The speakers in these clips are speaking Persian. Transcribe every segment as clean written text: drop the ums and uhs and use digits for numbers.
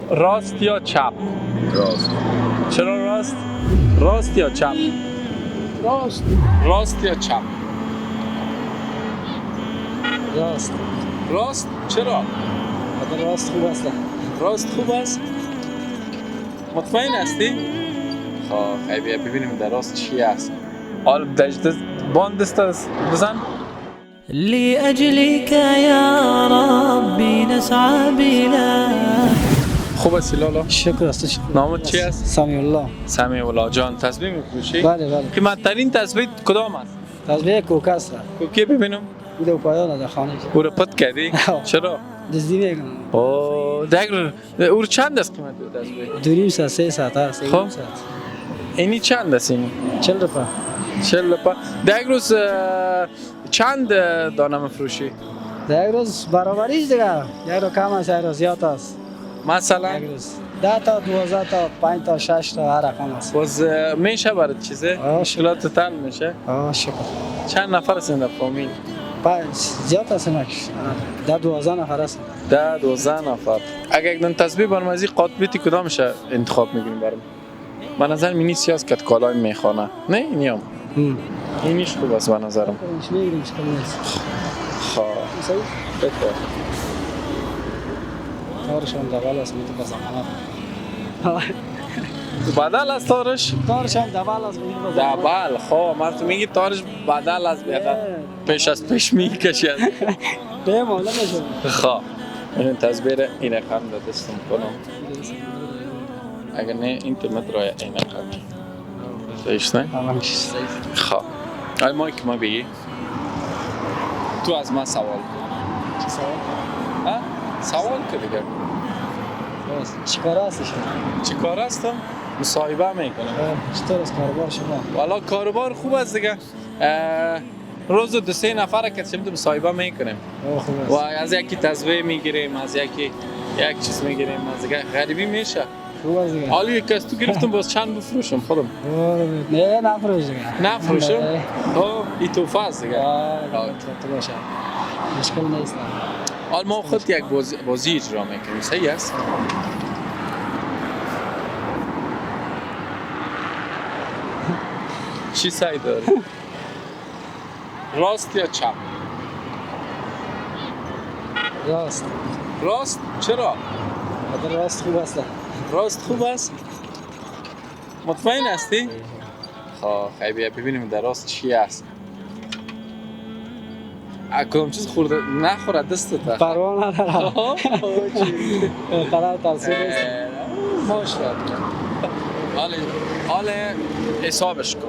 راست یا چپ؟ راست. چرا راست؟ راست یا چپ؟ راست. راست یا چپ؟ راست. راست؟ چرا؟ راست خوب است. راست خوب است؟ مطمئن هستی؟ خب خیلی بیا ببینیم در راست چی است. حالا دست باند دست بزن. لأجلك يا ربي نسعى بلا. خوب است لالا؟ شکر است. شکر. نامت چی است؟ سمی الله. سمی الله جان. تسبیح می‌فروشی؟ بله بله. قیمت‌ترین تسبیح کدام است؟ تسبیح کوک است. کوکی ببینم. بوده پایان در خانه. او رو پت کردی؟ چرا؟ دزدی میکنم. اوه دقیقاً او چند است قیمت دو تسبیح؟ 2.5 ساعت 3 ساعت است. خب اینی چند است اینی؟ 40 روپیه. 40 روپیه. در یک روز چند دانه می‌فروشی؟ در یک روز برابری است دیگه. یک رو کم است یک رو زیاد است. مثلا یک روز 10 تا 12 تا 5 تا 6 تا هر رقم است. باز میشه برات چیزه؟ مشکلات تل میشه؟ شکر. چند نفر هستین در فامیل؟ زیاد است ماش. 12 نفر است. 12 نفر. اگه یک دن تسبیح برمازی قطبیتی کدامش انتخاب می‌کنیم برام؟ به نظر مینی سیاس کت کالای میخوانه. نه اینیام. اینیش خوب است به نظرم. خب. بهتر. تارشون دبل است میتونه بزنه. بدل است تارش؟ تارشون دبل است میتونه بزنه. دبل خب مرد تو میگی تارش بدل است بیاد. پیش از پیش میکشید. به مولا نشون. خب این تسبیح این رقم دستم کنم. اگر نه اینترنت را این رقم. صحیح نه؟ خب حالا ما که ما بگی تو از من سوال کن. چی سوال؟ ها؟ سوال که دیگه. چی کار هستش؟ چی کار هستم؟ مصاحبه میکنم. چطور است کاروبار شما؟ والا کاروبار خوب است دیگه. روز 2-3 نفر که چه مصاحبه میکنیم. و از یکی تسبیح میگیریم، از یکی یک چیز میگیریم، از دیگه غریبی میشه. خوب است دیگه. حالا یک از تو گرفتم باز چند بفروشم خودم. نه نفروش دیگه. نفروشم؟ اوه این توفه است دیگه. تو باشه. مشکل نیست. حالا ما خود یک بازی اجرا میکنیم. صحیح است؟ چی سعی داری؟ راست یا چپ؟ راست. راست؟ چرا؟ راست خوب است. راست خوب است؟ مطمئن هستی؟ خب خیلی بیا ببینیم در راست چی است. کدام چیز خورده نخوره دستت. پروا نداره. قرار ترسید است. ماشاءالله. حالا حسابش کن.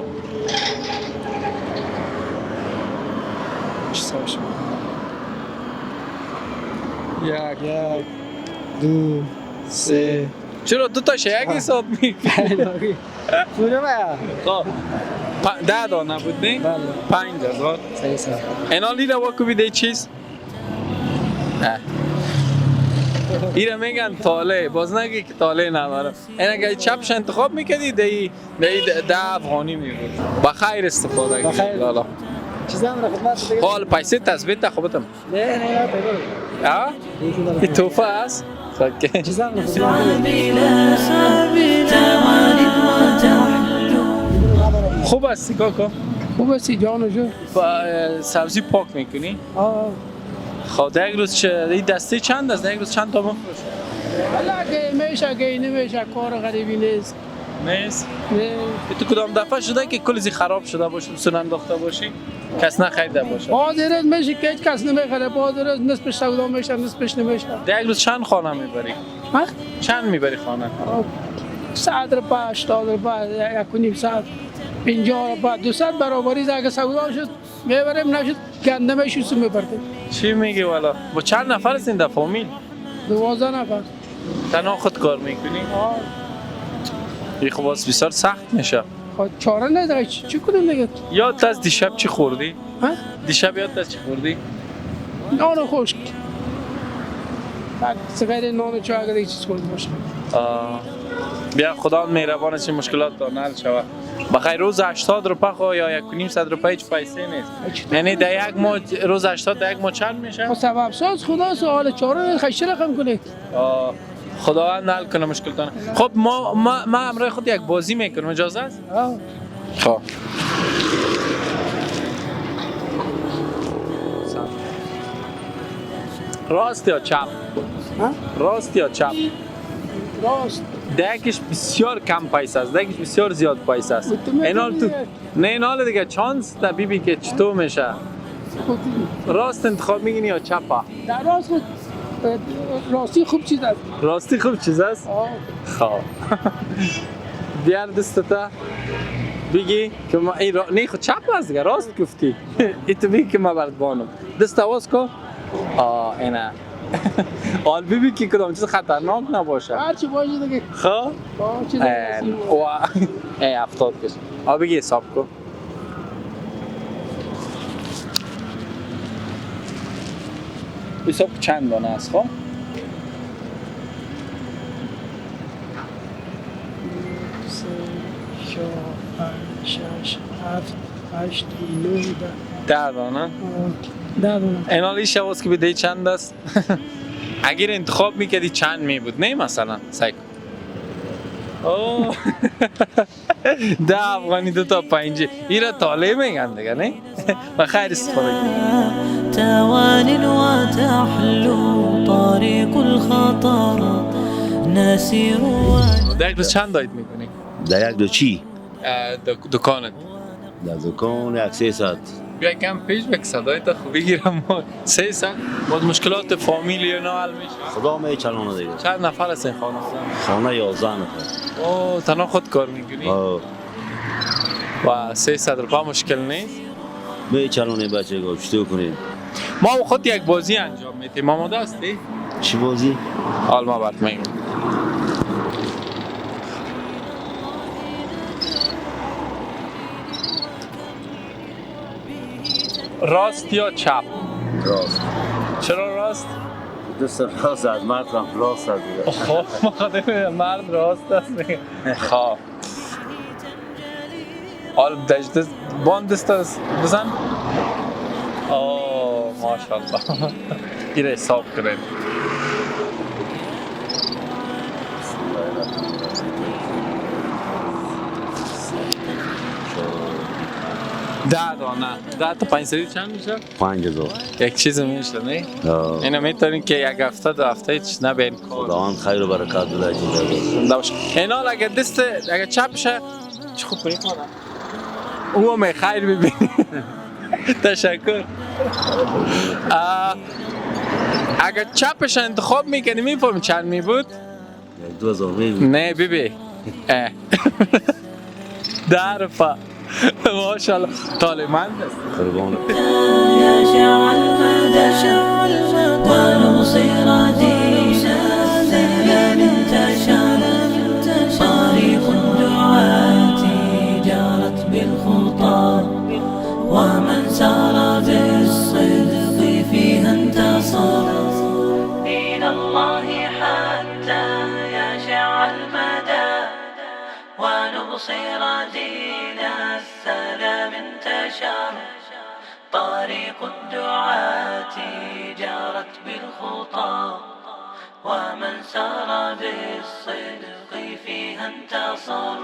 حسابش کن. 1 2 3 چرا دو تاشه یک حساب میکنی؟ پوره خب 10 دانه بود نه؟ بله 5000. صحیح صحیح. اینا لیره واکو بیده چیز؟ نه ایره میگن تاله باز نگی که تاله نداره. این اگه چپش انتخاب میکردی دی 10 افغانی میبود. بخیر استفاده کنید. بخیر. لالا چیزا هم را خدمت دیگه. حال پیسه تثبیت تا خوبتم. نه پیدا. ها؟ این توفه است. سکه. چیزا هم را خدمت. خوب است کاکا. خوب است جانو جو. سبزی پاک میکنی؟ خب یک روز این دسته چند است؟ یک روز چند تا بفروشی؟ والا اگه میشه اگه نمیشه کار غریبی نیست. نیست؟ نه. تو کدام دفعه شده که کلیزی خراب شده باشه سون انداخته باشی؟ کس نخریده باشه؟ بعضی روز میشه که هیچ کس نمیخره، بعضی روز نصفش سودا میشه نصفش نمیشه. یک روز چند خانه میبری؟ ها؟ چند میبری خانه؟ 100 روپیه 80 روپیه 1.5 ساعت 50 روپیه 200 برابری اگه سودا شد میبریم نشد گنده میشوسیم میبریم. چی میگی والا؟ با چند نفر هستین در فامیل؟ 12 نفر. تنها خود کار میکنی؟ این خب بسیار سخت میشه. خب چاره نداره چی کنیم دیگه؟ یادت از دیشب چی خوردی؟ ها؟ دیشب یادت از چی خوردی؟ نان خشک. tak غیر نان و چای اگر یک چیز کنید باشه. بیا خدا مهربانه چه مشکلات تا حل شود. بخیر روز 80 روپیه خو یا 1.5 روپیه هیچ پیسه نیست. یعنی در یک ماه روز 80 در یک ماه چند میشه؟ خب سبب ساز خدا سوال چاره خیلی رقم کنید. خداوند حل کنه مشکلتان. خب ما امروز خود یک بازی میکنم، اجازه است؟ خب راست یا چپ؟ راست یا چپ؟ راست. دکش بسیار کم پیسه است، دکش بسیار زیاد پیسه است. اینال تو نه اینال دیگه چانس تا بیبی که چطور میشه. راست انتخاب میگینی یا چپ؟ در راست خود راستی خوب چیز است. راستی خوب چیز است؟ خب بیار دستتا بگی که ما این نه خود چپ است دیگه، راست گفتی. ای تو بگی که ما برات بانم دست آواز کن. اینه حال ببین که کدام چیز خطرناک نباشه. هرچی باشه دیگه. خب چیز و 70 کش. بگی حساب کن. حساب چند دانه است؟ خب 3 4 5 6 7 8 9 10 دانه. 10 دانه. اینال این شواز که بدهی چند است؟ اگر انتخاب میکردی چند میبود؟ نه مثلا سعی کن. 10 افغانی 2 تا 5. ایره طالع میگن دیگه نه؟ و خیر استفاده کنید. توان وتحلو طريق الخطر نسير. در یک روز چند داید میکنی؟ در یک دو چی؟ دکانت. در دکان یک 300. بیا کم پیش بک صدای تا خوبی گیرم. 300 باز مشکلات فامیلی نه حل میشه. خدا میچلونه دیگه. چند نفر است این خانه؟ خانه 11 نفر. اوه تنها خود کار میکنی؟ و 300 روپا مشکل نیست؟ میچلونه بچه گا چطور کنیم؟ ما خود یک بازی انجام میدیم. آماده هستی؟ چی بازی؟ حال ما برات میگم. راست یا چپ؟ راست. چرا راست؟ دوست راست از مرد هم راست از دیگه. خب ما خواهده مرد راست است میگه. خب حال دست باند دست بزن. ماشاءالله. این حساب کنیم. ده دانه. 10 تا 5 سری چند میشه؟ 5000. یک چیز میشه نه؟ اینو میتونین که یک هفته دو هفته هیچ نبین. خداوند خیر و برکت بده زنده باشه. اینا اگه دست اگه چپ شه چه خوب کنی کنم. او می خیر ببینی. تشکر. اگه چپش انتخاب میکنی میفهمی چند میبود؟ 2000 میبود. نه بیبی. درفا. ماشاءالله طالمند است. قربان. يشع المدى ونصير دينا ذلا انتشر طريق الدعاة جارت بالخطى ومن سار بالصدق فيها انتصر إلى الله حتى يشع المدى ونبصر دين السلام انتشر طريق الدعاة جارت بالخطى ومن سار بالصدق فيها انتصر